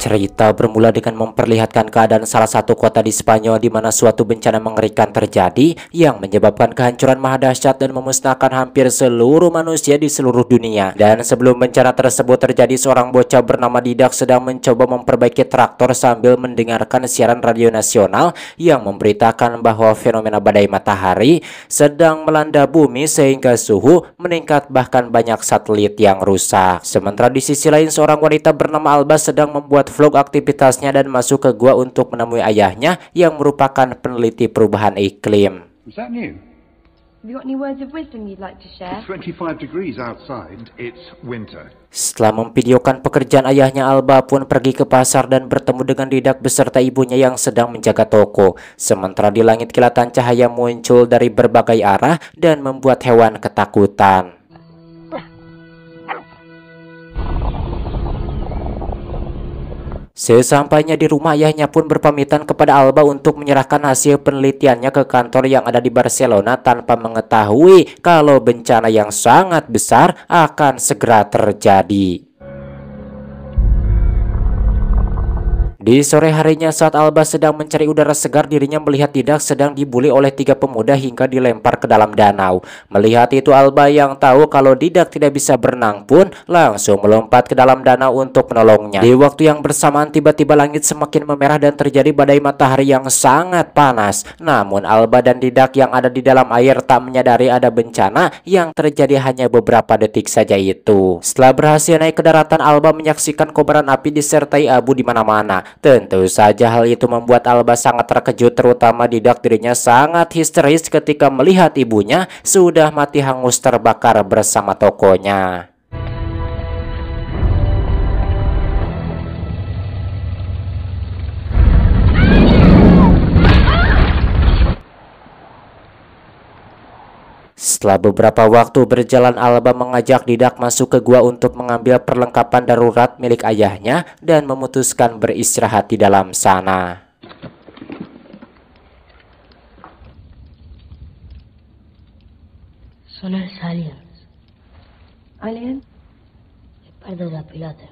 Cerita bermula dengan memperlihatkan keadaan salah satu kota di Spanyol di mana suatu bencana mengerikan terjadi yang menyebabkan kehancuran maha dahsyat dan memusnahkan hampir seluruh manusia di seluruh dunia. Dan sebelum bencana tersebut terjadi, seorang bocah bernama Didak sedang mencoba memperbaiki traktor sambil mendengarkan siaran radio nasional yang memberitakan bahwa fenomena badai matahari sedang melanda bumi sehingga suhu meningkat, bahkan banyak satelit yang rusak. Sementara di sisi lain, seorang wanita bernama Alba sedang membuat vlog aktivitasnya dan masuk ke gua untuk menemui ayahnya yang merupakan peneliti perubahan iklim. Is that new? Have you got any words of wisdom you'd like to share? It's 25 degrees outside. It's winter. Setelah memvideokan pekerjaan ayahnya, Alba pun pergi ke pasar dan bertemu dengan Didak beserta ibunya yang sedang menjaga toko. Sementara di langit kilatan cahaya muncul dari berbagai arah dan membuat hewan ketakutan. Sesampainya di rumah, ayahnya pun berpamitan kepada Alba untuk menyerahkan hasil penelitiannya ke kantor yang ada di Barcelona tanpa mengetahui kalau bencana yang sangat besar akan segera terjadi. Di sore harinya saat Alba sedang mencari udara segar, dirinya melihat Didak sedang dibuli oleh 3 pemuda hingga dilempar ke dalam danau. Melihat itu, Alba yang tahu kalau Didak tidak bisa berenang pun langsung melompat ke dalam danau untuk menolongnya. Di waktu yang bersamaan tiba-tiba langit semakin memerah dan terjadi badai matahari yang sangat panas. Namun Alba dan Didak yang ada di dalam air tak menyadari ada bencana yang terjadi hanya beberapa detik saja itu. Setelah berhasil naik ke daratan, Alba menyaksikan kobaran api disertai abu di mana-mana. Tentu saja hal itu membuat Alba sangat terkejut, terutama Didak. Dirinya sangat histeris ketika melihat ibunya sudah mati hangus terbakar bersama tokonya. Setelah beberapa waktu berjalan, Alba mengajak Didak masuk ke gua untuk mengambil perlengkapan darurat milik ayahnya dan memutuskan beristirahat di dalam sana. Son los aliens. Alien? El pardo de la pilota.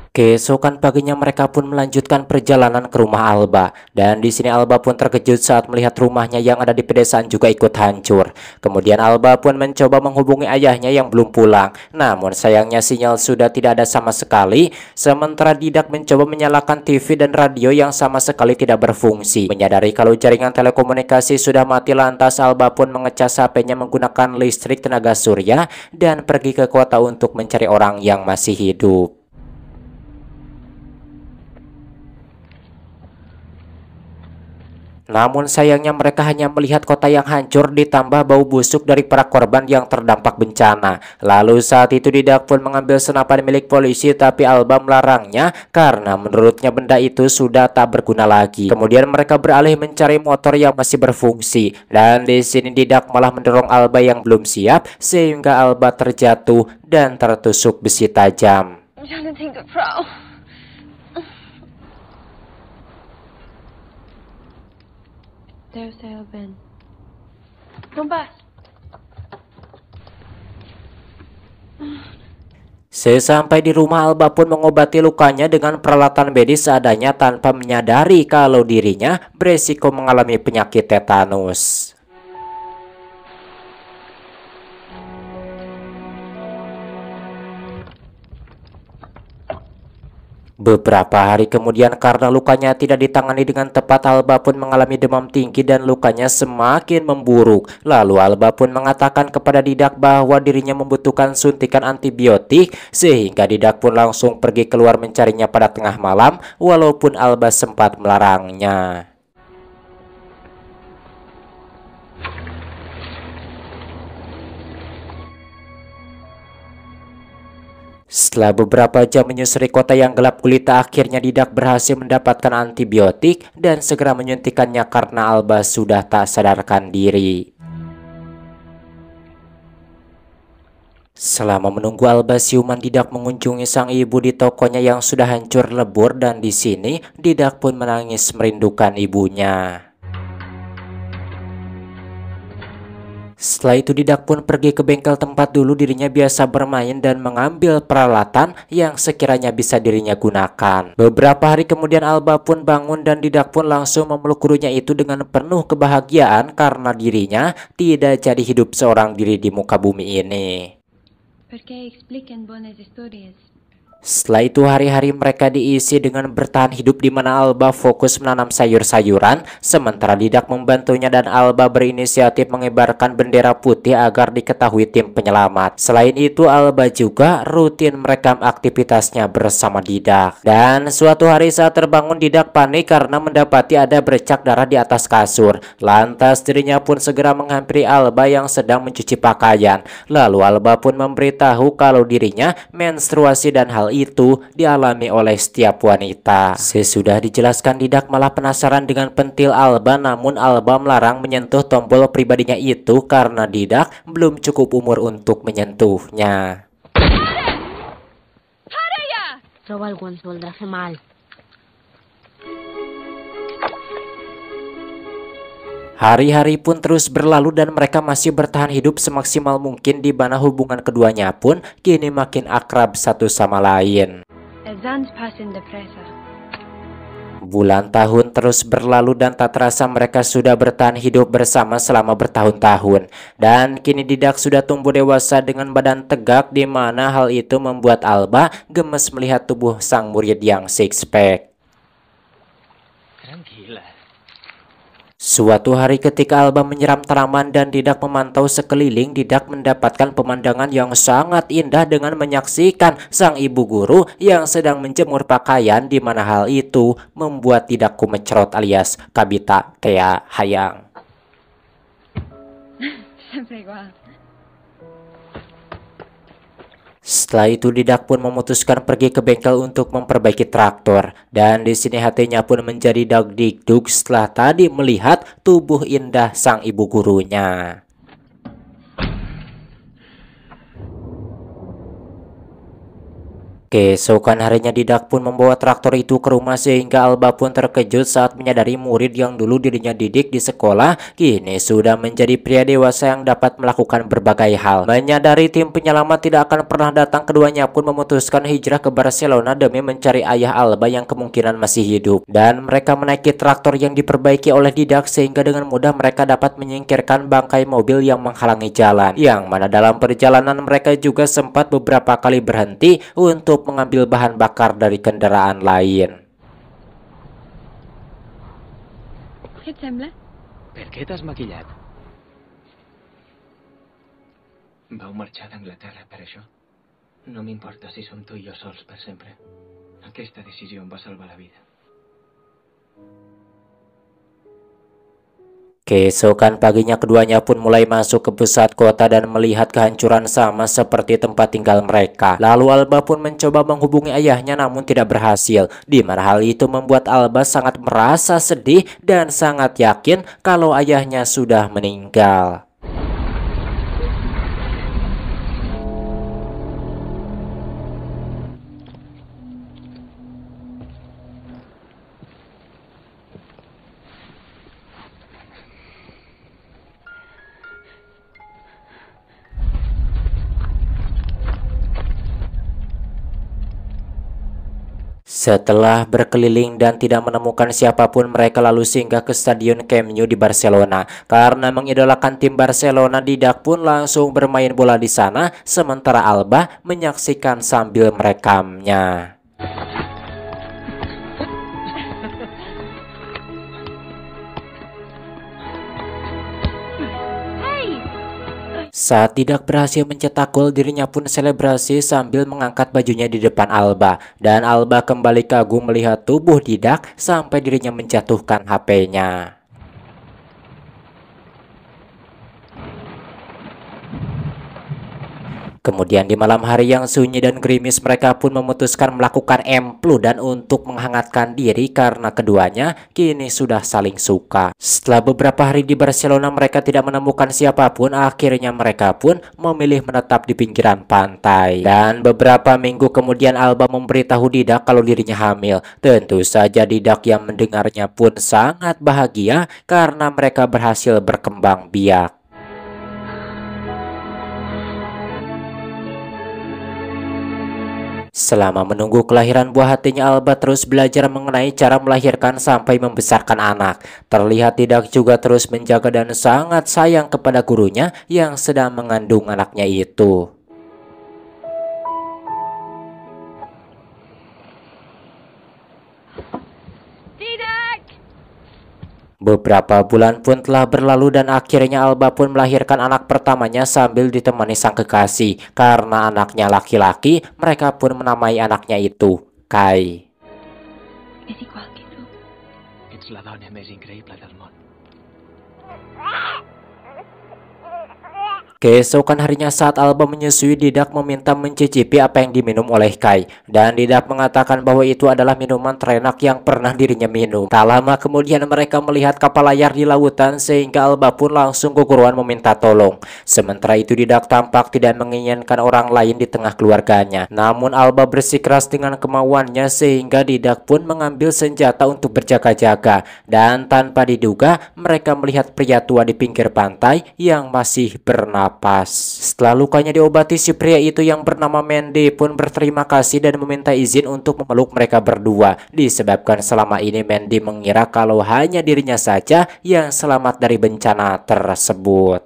Keesokan paginya mereka pun melanjutkan perjalanan ke rumah Alba, dan di sini Alba pun terkejut saat melihat rumahnya yang ada di pedesaan juga ikut hancur. Kemudian Alba pun mencoba menghubungi ayahnya yang belum pulang, namun sayangnya sinyal sudah tidak ada sama sekali. Sementara Didak mencoba menyalakan TV dan radio yang sama sekali tidak berfungsi. Menyadari kalau jaringan telekomunikasi sudah mati, lantas Alba pun mengecas HP-nya menggunakan listrik tenaga surya dan pergi ke kota untuk mencari orang yang masih hidup. Namun sayangnya mereka hanya melihat kota yang hancur ditambah bau busuk dari para korban yang terdampak bencana. Lalu saat itu Didak pun mengambil senapan milik polisi, tapi Alba melarangnya karena menurutnya benda itu sudah tak berguna lagi. Kemudian mereka beralih mencari motor yang masih berfungsi, dan di sini Didak malah mendorong Alba yang belum siap sehingga Alba terjatuh dan tertusuk besi tajam. Jangan tinggal, Frau. There saya Ben. Tumbas. Sesampai di rumah, Alba pun mengobati lukanya dengan peralatan medis seadanya tanpa menyadari kalau dirinya beresiko mengalami penyakit tetanus. Beberapa hari kemudian, karena lukanya tidak ditangani dengan tepat, Alba pun mengalami demam tinggi dan lukanya semakin memburuk. Lalu Alba pun mengatakan kepada Didak bahwa dirinya membutuhkan suntikan antibiotik, sehingga Didak pun langsung pergi keluar mencarinya pada tengah malam, walaupun Alba sempat melarangnya. Setelah beberapa jam menyusuri kota yang gelap gulita, akhirnya Didak berhasil mendapatkan antibiotik dan segera menyuntikannya karena Alba sudah tak sadarkan diri. Selama menunggu Alba siuman, Didak mengunjungi sang ibu di tokonya yang sudah hancur lebur, dan di sini Didak pun menangis merindukan ibunya. Setelah itu Didak pun pergi ke bengkel tempat dulu dirinya biasa bermain dan mengambil peralatan yang sekiranya bisa dirinya gunakan. Beberapa hari kemudian Alba pun bangun dan Didak pun langsung memeluk gurunya itu dengan penuh kebahagiaan karena dirinya tidak jadi hidup seorang diri di muka bumi ini. Perché explican buenas historias. Setelah itu hari-hari mereka diisi dengan bertahan hidup di mana Alba fokus menanam sayur-sayuran, sementara Didak membantunya dan Alba berinisiatif mengibarkan bendera putih agar diketahui tim penyelamat. Selain itu Alba juga rutin merekam aktivitasnya bersama Didak. Dan suatu hari saat terbangun Didak panik karena mendapati ada bercak darah di atas kasur. Lantas dirinya pun segera menghampiri Alba yang sedang mencuci pakaian. Lalu Alba pun memberitahu kalau dirinya menstruasi dan hal itu dialami oleh setiap wanita. Sesudah dijelaskan Didak malah penasaran dengan pentil Alba, namun Alba melarang menyentuh tombol pribadinya itu karena Didak belum cukup umur untuk menyentuhnya. Roba el guanzo, le hace mal. Hari-hari pun terus berlalu dan mereka masih bertahan hidup semaksimal mungkin di mana hubungan keduanya pun kini makin akrab satu sama lain. Azan's passing the presa. Bulan tahun terus berlalu dan tak terasa mereka sudah bertahan hidup bersama selama bertahun-tahun. Dan kini Didak sudah tumbuh dewasa dengan badan tegak di mana hal itu membuat Alba gemes melihat tubuh sang murid yang six pack. Tranquila. Suatu hari ketika Alba menyeram tanaman dan Didak memantau sekeliling, Didak mendapatkan pemandangan yang sangat indah dengan menyaksikan sang ibu guru yang sedang menjemur pakaian, di mana hal itu membuat Didak kumecrot alias Kabita Tea Hayang. Siempre igual. Setelah itu Didak pun memutuskan pergi ke bengkel untuk memperbaiki traktor. Dan di sini hatinya pun menjadi dagdikduk setelah tadi melihat tubuh indah sang ibu gurunya. Keesokan harinya Didak pun membawa traktor itu ke rumah sehingga Alba pun terkejut saat menyadari murid yang dulu dirinya didik di sekolah kini sudah menjadi pria dewasa yang dapat melakukan berbagai hal. Menyadari tim penyelamat tidak akan pernah datang, keduanya pun memutuskan hijrah ke Barcelona demi mencari ayah Alba yang kemungkinan masih hidup. Dan mereka menaiki traktor yang diperbaiki oleh Didak sehingga dengan mudah mereka dapat menyingkirkan bangkai mobil yang menghalangi jalan. Yang mana dalam perjalanan mereka juga sempat beberapa kali berhenti untuk mengambil bahan bakar dari kendaraan lain. Què et sembla? Per què t'has maquillat? Vau marxar d'Anglaterra per això? No m'importa si som tu i jo sols per sempre. Aquesta decisió em va salvar la vida. Keesokan paginya keduanya pun mulai masuk ke pusat kota dan melihat kehancuran sama seperti tempat tinggal mereka. Lalu Alba pun mencoba menghubungi ayahnya namun tidak berhasil, di mana hal itu membuat Alba sangat merasa sedih dan sangat yakin kalau ayahnya sudah meninggal. Setelah berkeliling dan tidak menemukan siapapun, mereka lalu singgah ke Stadion Camp Nou di Barcelona. Karena mengidolakan tim Barcelona, Didak pun langsung bermain bola di sana, sementara Alba menyaksikan sambil merekamnya. Saat Didak berhasil mencetak gol, dirinya pun selebrasi sambil mengangkat bajunya di depan Alba. Dan Alba kembali kagum melihat tubuh Didak sampai dirinya menjatuhkan HP-nya. Kemudian di malam hari yang sunyi dan gerimis, mereka pun memutuskan melakukan emplu dan untuk menghangatkan diri karena keduanya kini sudah saling suka. Setelah beberapa hari di Barcelona mereka tidak menemukan siapapun, akhirnya mereka pun memilih menetap di pinggiran pantai. Dan beberapa minggu kemudian Alba memberitahu Didak kalau dirinya hamil. Tentu saja Didak yang mendengarnya pun sangat bahagia karena mereka berhasil berkembang biak. Selama menunggu kelahiran buah hatinya, Alba terus belajar mengenai cara melahirkan sampai membesarkan anak. Terlihat Didak juga terus menjaga dan sangat sayang kepada gurunya yang sedang mengandung anaknya itu. Beberapa bulan pun telah berlalu dan akhirnya Alba pun melahirkan anak pertamanya sambil ditemani sang kekasih. Karena anaknya laki-laki, mereka pun menamai anaknya itu Kai. És igual que tu. Ets la dona més increïble del món. Keesokan harinya saat Alba menyusui, Didak meminta mencicipi apa yang diminum oleh Kai. Dan Didak mengatakan bahwa itu adalah minuman terenak yang pernah dirinya minum. Tak lama kemudian mereka melihat kapal layar di lautan sehingga Alba pun langsung keguruan meminta tolong. Sementara itu Didak tampak tidak menginginkan orang lain di tengah keluarganya. Namun Alba bersikeras dengan kemauannya sehingga Didak pun mengambil senjata untuk berjaga-jaga. Dan tanpa diduga mereka melihat pria tua di pinggir pantai yang masih bernapas. Setelah lukanya diobati, si pria itu yang bernama Mandy pun berterima kasih dan meminta izin untuk memeluk mereka berdua. Disebabkan selama ini Mandy mengira kalau hanya dirinya saja yang selamat dari bencana tersebut.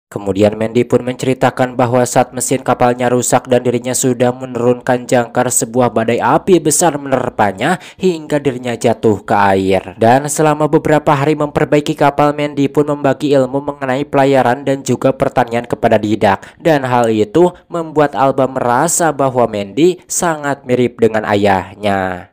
Kemudian Mandy pun menceritakan bahwa saat mesin kapalnya rusak dan dirinya sudah menurunkan jangkar, sebuah badai api besar menerpanya hingga dirinya jatuh ke air. Dan selama beberapa hari memperbaiki kapal, Mandy pun membagi ilmu mengenai pelayaran dan juga pertanian kepada Didak. Dan hal itu membuat Alba merasa bahwa Mandy sangat mirip dengan ayahnya.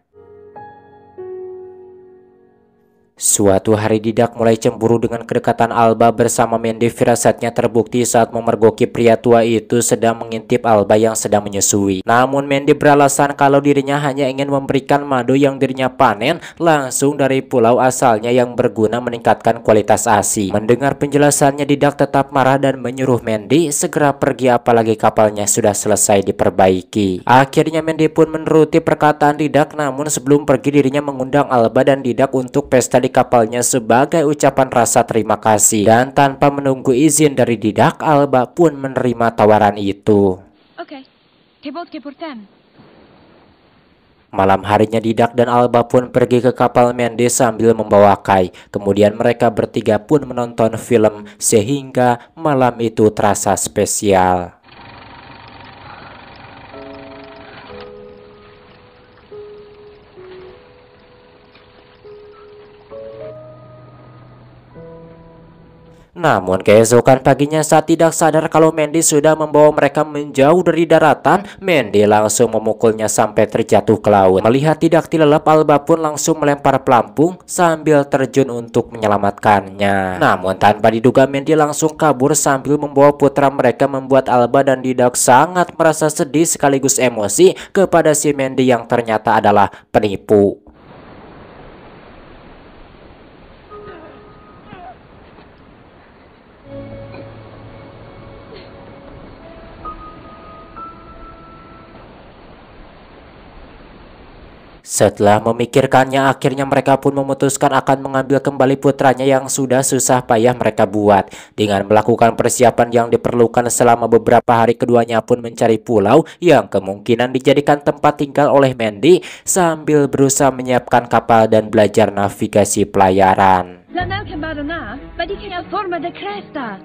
Suatu hari Didak mulai cemburu dengan kedekatan Alba bersama Mandy. Firasatnya terbukti saat memergoki pria tua itu sedang mengintip Alba yang sedang menyusui. Namun Mandy beralasan kalau dirinya hanya ingin memberikan madu yang dirinya panen langsung dari pulau asalnya yang berguna meningkatkan kualitas ASI. Mendengar penjelasannya, Didak tetap marah dan menyuruh Mandy segera pergi apalagi kapalnya sudah selesai diperbaiki. Akhirnya Mandy pun menuruti perkataan Didak, namun sebelum pergi dirinya mengundang Alba dan Didak untuk pesta di kapalnya sebagai ucapan rasa terima kasih. Dan tanpa menunggu izin dari Didak, Alba pun menerima tawaran itu. Oké, que vols que portem? Malam harinya Didak dan Alba pun pergi ke kapal Mandy sambil membawa Kai. Kemudian mereka bertiga pun menonton film sehingga malam itu terasa spesial. Namun keesokan paginya saat Didak sadar kalau Mandy sudah membawa mereka menjauh dari daratan, Mandy langsung memukulnya sampai terjatuh ke laut. Melihat Didak tilelap, Alba pun langsung melempar pelampung sambil terjun untuk menyelamatkannya. Namun tanpa diduga Mandy langsung kabur sambil membawa putra mereka, membuat Alba dan Didak sangat merasa sedih sekaligus emosi kepada si Mandy yang ternyata adalah penipu. Setelah memikirkannya, akhirnya mereka pun memutuskan akan mengambil kembali putranya yang sudah susah payah mereka buat. Dengan melakukan persiapan yang diperlukan selama beberapa hari, keduanya pun mencari pulau yang kemungkinan dijadikan tempat tinggal oleh Mandy sambil berusaha menyiapkan kapal dan belajar navigasi pelayaran. L'anel que em va donar va dir que era forma de cresta.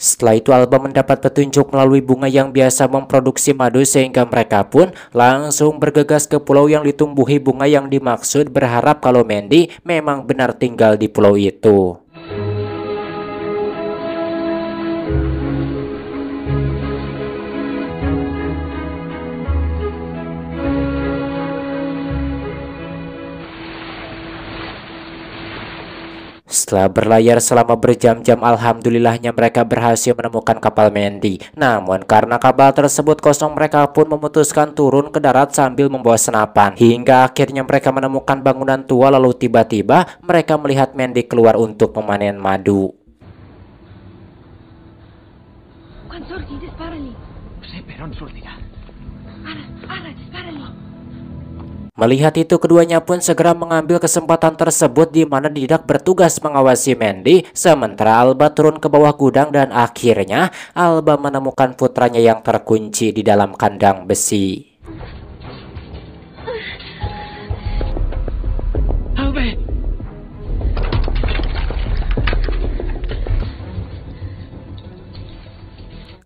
Setelah itu Alba mendapat petunjuk melalui bunga yang biasa memproduksi madu sehingga mereka pun langsung bergegas ke pulau yang ditumbuhi bunga yang dimaksud, berharap kalau Mandy memang benar tinggal di pulau itu. Setelah berlayar selama berjam-jam, alhamdulillahnya mereka berhasil menemukan kapal Mandy. Namun karena kapal tersebut kosong, mereka pun memutuskan turun ke darat sambil membawa senapan. Hingga akhirnya mereka menemukan bangunan tua, lalu tiba-tiba mereka melihat Mandy keluar untuk memanen madu. Quan surti, dispara-li. No sé per on sortirà. Ara, dispara-li. Melihat itu, keduanya pun segera mengambil kesempatan tersebut di mana Didak bertugas mengawasi Mandy, sementara Alba turun ke bawah gudang dan akhirnya Alba menemukan putranya yang terkunci di dalam kandang besi. Alba!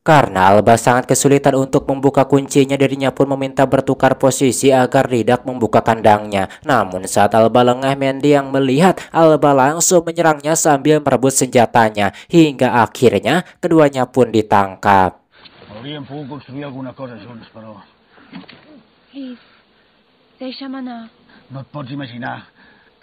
Karena Alba sangat kesulitan untuk membuka kuncinya, dirinya pun meminta bertukar posisi agar Didak membuka kandangnya. Namun saat Alba lengah, Mandy yang melihat Alba langsung menyerangnya sambil merebut senjatanya. Hingga akhirnya keduanya pun ditangkap. Hauríem pogut construir alguna cosa junts, però Please, deixa'm anar. no et pots imaginar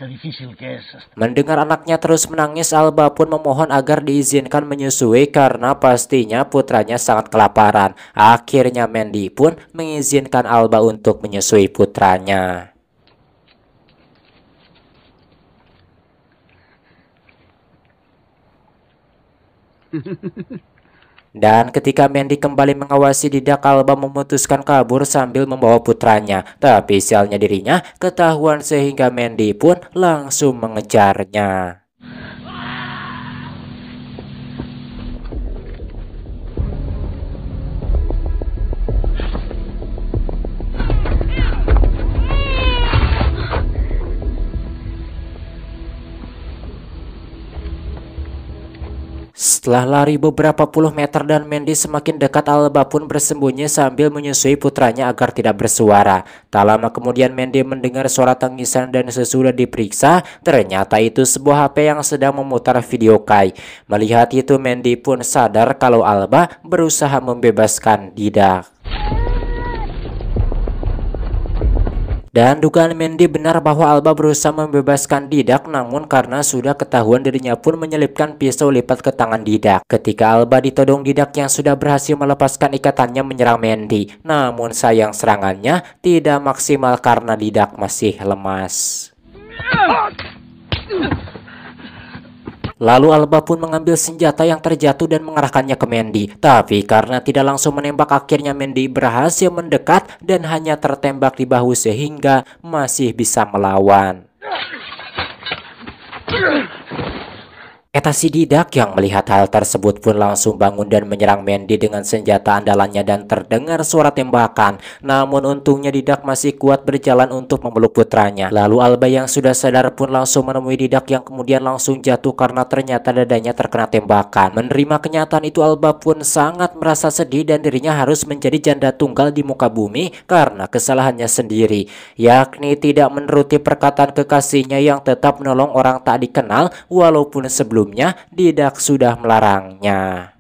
que difícil que és. Mendengar anaknya terus menangis, Alba pun memohon agar diizinkan menyusui karena pastinya putranya sangat kelaparan. Akhirnya Mandy pun mengizinkan Alba untuk menyusui putranya. Dan ketika Mandy kembali mengawasi Didak, Alba memutuskan kabur sambil membawa putranya. Tapi sialnya dirinya ketahuan sehingga Mandy pun langsung mengejarnya. Setelah lari beberapa puluh meter dan Mandy semakin dekat, Alba pun bersembunyi sambil menyusui putranya agar tidak bersuara. Tak lama kemudian Mandy mendengar suara tangisan dan sesudah diperiksa, ternyata itu sebuah HP yang sedang memutar video Kai. Melihat itu, Mandy pun sadar kalau Alba berusaha membebaskan Didak. Dan dugaan Mandy benar bahwa Alba berusaha membebaskan Didak, namun karena sudah ketahuan, dirinya pun menyelipkan pisau lipat ke tangan Didak. Ketika Alba ditodong, Didak yang sudah berhasil melepaskan ikatannya menyerang Mandy. Namun sayang serangannya tidak maksimal karena Didak masih lemas. Lalu Alba pun mengambil senjata yang terjatuh dan mengarahkannya ke Mandy. Tapi karena tidak langsung menembak, akhirnya Mandy berhasil mendekat dan hanya tertembak di bahu sehingga masih bisa melawan. Eta si Didak yang melihat hal tersebut pun langsung bangun dan menyerang Mandy dengan senjata andalannya dan terdengar suara tembakan. Namun untungnya Didak masih kuat berjalan untuk memeluk putranya. Lalu Alba yang sudah sadar pun langsung menemui Didak yang kemudian langsung jatuh karena ternyata dadanya terkena tembakan. Menerima kenyataan itu, Alba pun sangat merasa sedih dan dirinya harus menjadi janda tunggal di muka bumi karena kesalahannya sendiri, yakni tidak menuruti perkataan kekasihnya yang tetap menolong orang tak dikenal walaupun sebelumnya Didak sudah melarangnya.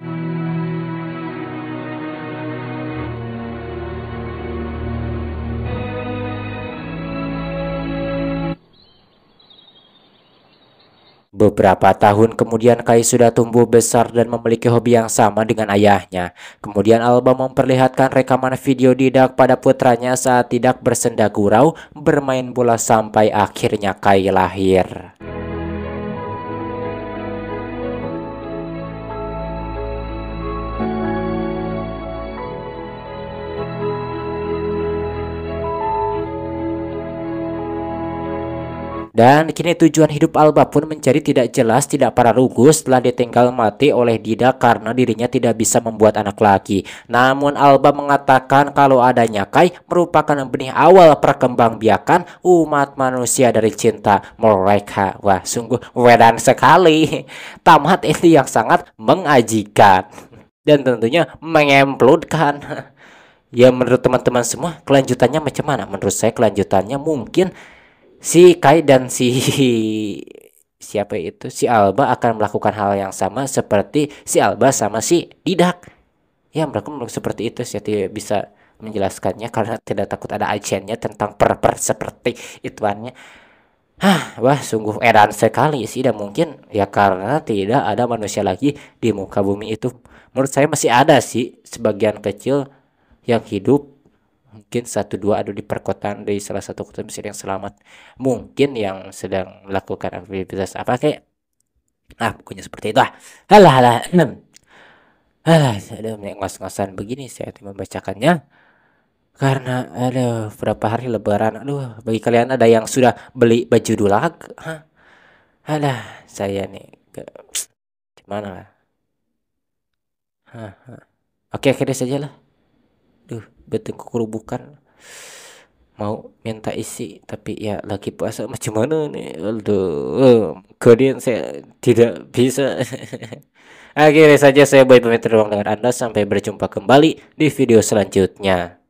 Beberapa tahun kemudian Kai sudah tumbuh besar dan memiliki hobi yang sama dengan ayahnya. Kemudian Alba memperlihatkan rekaman video Didak pada putranya saat Didak bersenda gurau bermain bola sampai akhirnya Kai lahir. Dan kini tujuan hidup Alba pun menjadi tidak jelas, tidak pararugu setelah ditinggal mati oleh Didak karena dirinya tidak bisa membuat anak lagi. Namun Alba mengatakan kalau adanya Kai merupakan benih awal perkembangbiakan umat manusia dari cinta mereka. Wah, sungguh wedan sekali. Tamat ini yang sangat mengajikan dan tentunya mengempludkan. Ya, menurut teman-teman semua kelanjutannya macam mana? Menurut saya kelanjutannya mungkin si Kai dan si siapa itu, si Alba akan melakukan hal yang sama seperti si Alba sama si Didak. Ya, mereka seperti itu. Saya tidak bisa menjelaskannya karena tidak takut ada agennya tentang per seperti ituannya. Wah, sungguh edan sekali sih. Dan mungkin ya karena tidak ada manusia lagi di muka bumi itu. Menurut saya masih ada sih sebagian kecil yang hidup. Mungkin 1-2 ada di perkotaan, dari salah satu kota Mesir yang selamat. Mungkin yang sedang melakukan aktivitas apa kayak pokoknya seperti itu. Halah, ada ngos-ngosan begini saya membacakannya. Karena aduh berapa hari lebaran. Aduh, bagi kalian ada yang sudah beli baju dulag? Hah? Alah, saya nih gimana lah. Hah, hah. Oke, akhirnya saja lah. Duh, betul kerubukan. Mau minta isi tapi ya lagi puasa macam mana nih. Aduh, kemudian saya tidak bisa. Akhirnya saja saya Boy pamit terbang dengan Anda, sampai berjumpa kembali di video selanjutnya.